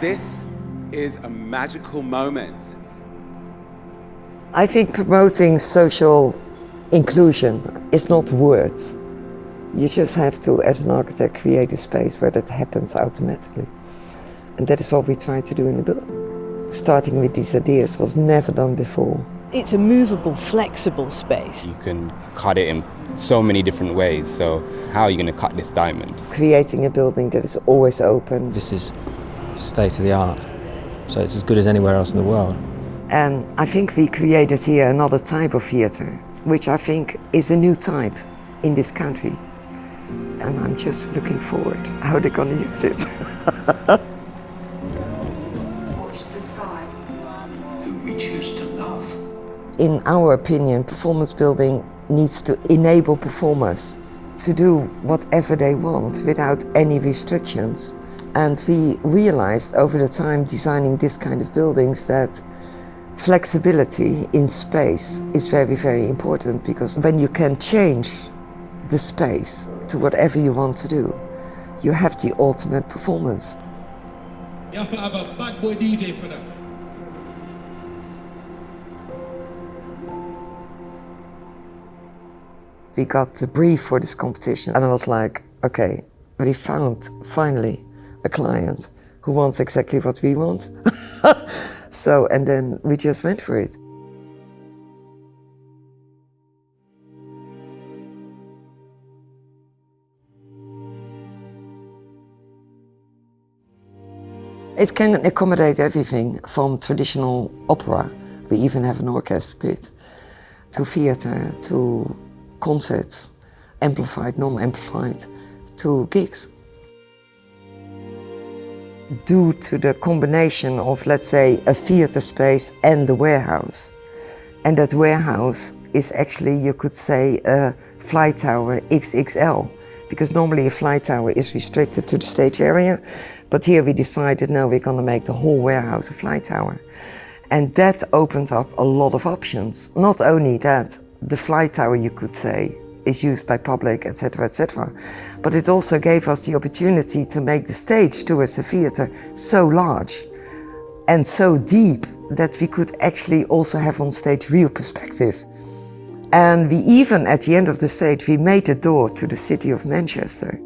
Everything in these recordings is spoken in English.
This is a magical moment. I think promoting social inclusion is not words. You just have to, as an architect, create a space where that happens automatically. And that is what we try to do in the building. Starting with these ideas was never done before. It's a movable, flexible space. You can cut it in so many different ways, so how are you going to cut this diamond? Creating a building that is always open. This is state of the art, so it's as good as anywhere else in the world. And I think we created here another type of theatre, which I think is a new type in this country. And I'm just looking forward how they're going to use it. Watch the sky. Who we choose to love. In our opinion, performance building needs to enable performers to do whatever they want without any restrictions. And we realized over the time designing this kind of buildings that flexibility in space is very, very important, because when you can change the space to whatever you want to do, you have the ultimate performance. You have to have a bad boy DJ for that. We got the brief for this competition and I was like, okay, we found finally a client who wants exactly what we want. So, and then we just went for it. It can accommodate everything from traditional opera, we even have an orchestra pit, to theatre, to concerts, amplified, non-amplified, to gigs. Due to the combination of, let's say, a theatre space and the warehouse. And that warehouse is actually, you could say, a flight tower XXL, because normally a flight tower is restricted to the stage area, but here we decided, no, we're going to make the whole warehouse a flight tower. And that opened up a lot of options. Not only that, the flight tower, you could say, is used by public, etc., etc. But it also gave us the opportunity to make the stage towards the theatre so large and so deep that we could actually also have on stage real perspective. And we even, at the end of the stage, we made a door to the city of Manchester.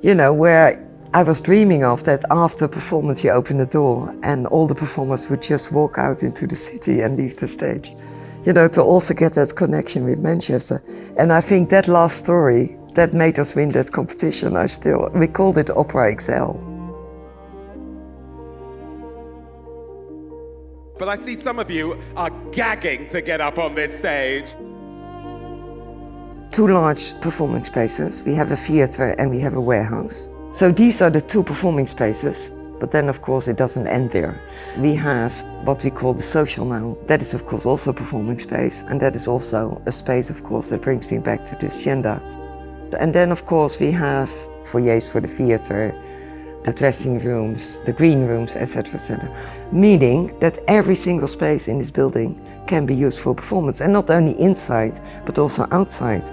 You know, where I was dreaming of that after a performance you open the door and all the performers would just walk out into the city and leave the stage. You know, to also get that connection with Manchester. And I think that last story, that made us win that competition. We called it Opera XL. But I see some of you are gagging to get up on this stage. Two large performing spaces. We have a theatre and we have a warehouse. So these are the two performing spaces. But then, of course, it doesn't end there. We have what we call the social now. That is, of course, also a performing space. And that is also a space, of course, that brings me back to the hacienda. And then, of course, we have foyers for the theatre, the dressing rooms, the green rooms, etc., etc. Meaning that every single space in this building can be used for performance. And not only inside, but also outside.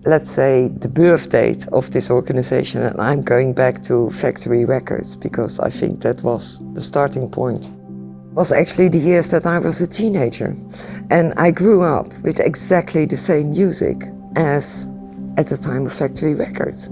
Let's say the birth date of this organization, and I'm going back to factory records because I think that was the starting point, was actually the years that I was a teenager. And I grew up with exactly the same music as at the time of factory records.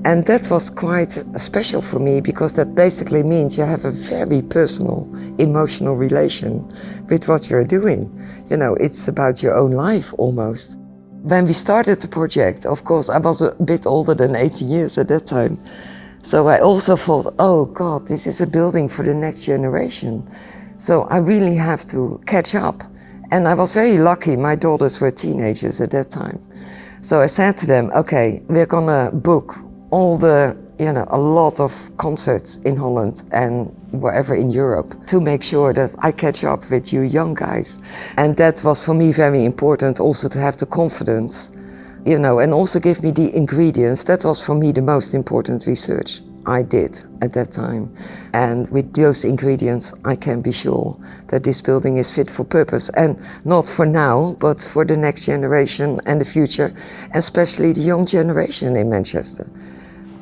And that was quite special for me because that basically means you have a very personal, emotional relation with what you're doing. You know, it's about your own life almost. When we started the project, of course, I was a bit older than 18 years at that time. So I also thought, oh God, this is a building for the next generation. So I really have to catch up. And I was very lucky, my daughters were teenagers at that time. So I said to them, okay, we're gonna book all the, a lot of concerts in Holland and wherever in Europe to make sure that I catch up with you young guys. And that was for me very important also to have the confidence, and also give me the ingredients. That was for me the most important research. I did at that time. And with those ingredients, I can be sure that this building is fit for purpose. And not for now, but for the next generation and the future, especially the young generation in Manchester.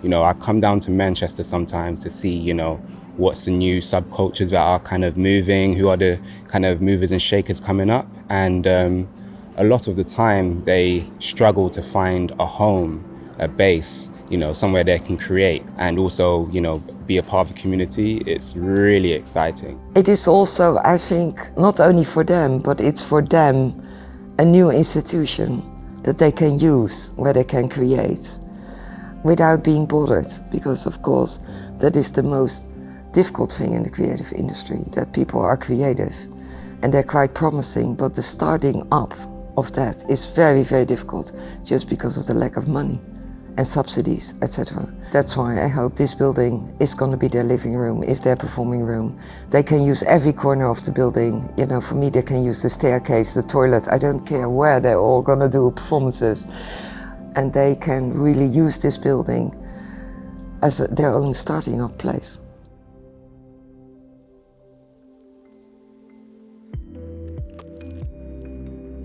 You know, I come down to Manchester sometimes to see, you know, what's the new subcultures that are kind of moving, who are the kind of movers and shakers coming up. And a lot of the time they struggle to find a home, a base, you know, somewhere they can create and also, you know, be a part of the community. It's really exciting. It is also, I think, not only for them, but it's for them a new institution that they can use, where they can create without being bothered, because of course that is the most difficult thing in the creative industry, that people are creative and they're quite promising, but the starting up of that is very, very difficult just because of the lack of money and subsidies, etc. That's why I hope this building is going to be their living room, is their performing room. They can use every corner of the building. You know, for me, they can use the staircase, the toilet. I don't care where they're all going to do performances. And they can really use this building as their own starting up place.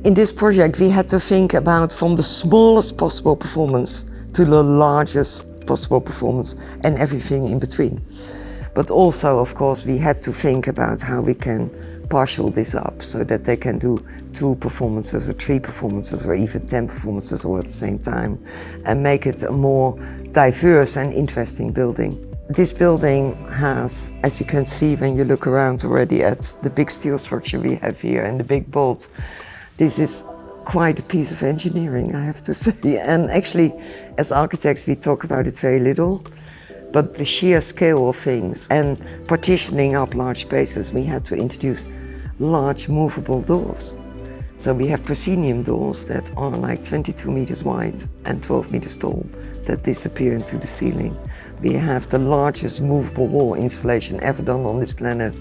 In this project, we had to think about from the smallest possible performance to the largest possible performance and everything in between. But also, of course, we had to think about how we can partial this up so that they can do 2 performances or 3 performances or even 10 performances all at the same time and make it a more diverse and interesting building. This building has, as you can see when you look around already at the big steel structure we have here and the big bolts, this is quite a piece of engineering, I have to say. And actually, as architects, we talk about it very little. But the sheer scale of things and partitioning up large spaces, we had to introduce large movable doors. So we have proscenium doors that are like 22 meters wide and 12 meters tall that disappear into the ceiling. We have the largest movable wall installation ever done on this planet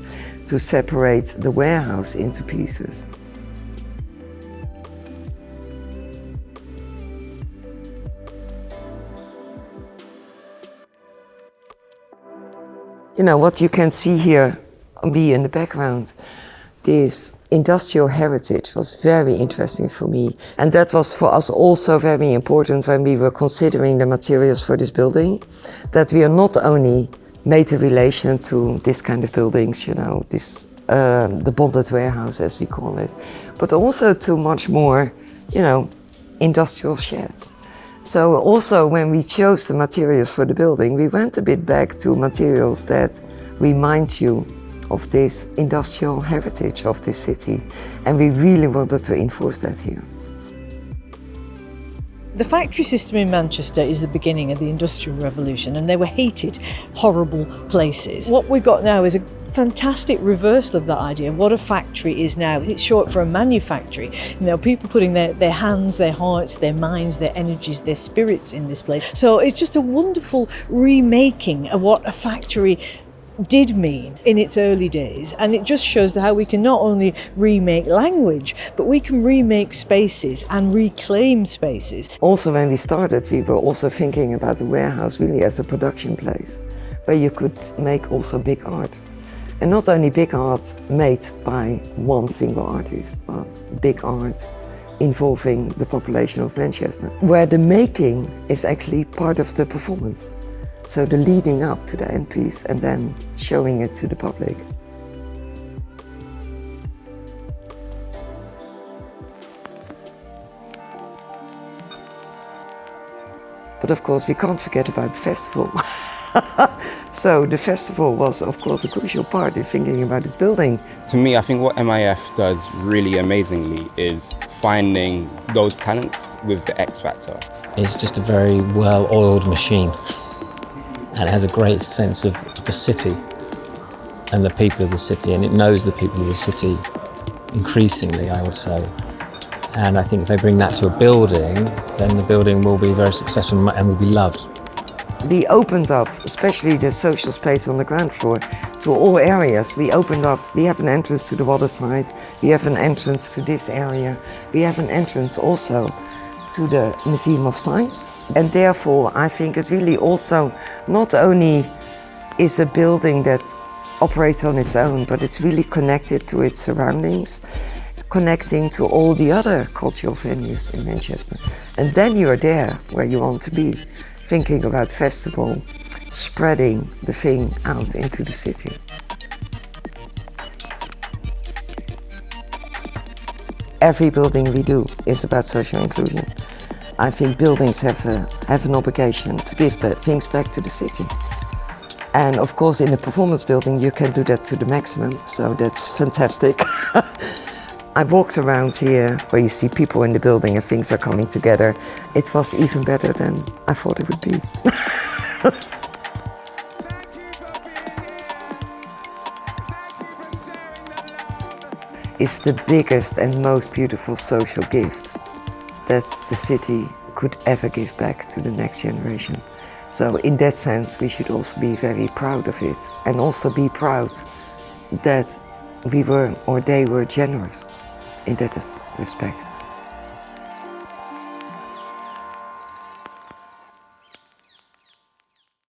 to separate the warehouse into pieces. You know, what you can see here, me in the background, this industrial heritage was very interesting for me. And that was for us also very important when we were considering the materials for this building, that we are not only made a relation to this kind of buildings, you know, this the bonded warehouse as we call it, but also to much more, you know, industrial sheds. So also when we chose the materials for the building, we went a bit back to materials that remind you of this industrial heritage of this city. And we really wanted to enforce that here. The factory system in Manchester is the beginning of the Industrial Revolution, and they were hated, horrible places. What we've got now is a fantastic reversal of that idea of what a factory is now. It's short for a manufactory. You know, people putting their hands, their hearts, their minds, their energies, their spirits in this place. So it's just a wonderful remaking of what a factory did mean in its early days, and it just shows how we can not only remake language, but we can remake spaces and reclaim spaces. Also when we started, we were also thinking about the warehouse really as a production place, where you could make also big art. And not only big art made by one single artist, but big art involving the population of Manchester, where the making is actually part of the performance. So the leading up to the end piece and then showing it to the public. But of course we can't forget about the festival. So the festival was of course a crucial part in thinking about this building. To me, I think what MIF does really amazingly is finding those talents with the X factor. It's just a very well-oiled machine. And it has a great sense of the city and the people of the city, and it knows the people of the city increasingly, I would say. And I think if they bring that to a building, then the building will be very successful and will be loved. We opened up, especially the social space on the ground floor, to all areas. We opened up, we have an entrance to the water side, we have an entrance to this area, we have an entrance also to the Museum of Science. And therefore, I think it really also not only is a building that operates on its own, but it's really connected to its surroundings, connecting to all the other cultural venues in Manchester. And then you're there where you want to be, thinking about festival, spreading the thing out into the city. Every building we do is about social inclusion. I think buildings have an obligation to give things back to the city. And of course, in a performance building, you can do that to the maximum, so that's fantastic. I walked around here where you see people in the building and things are coming together. It was even better than I thought it would be. It's the biggest and most beautiful social gift that the city could ever give back to the next generation. So in that sense, we should also be very proud of it, and also be proud that we were, or they were, generous in that respect.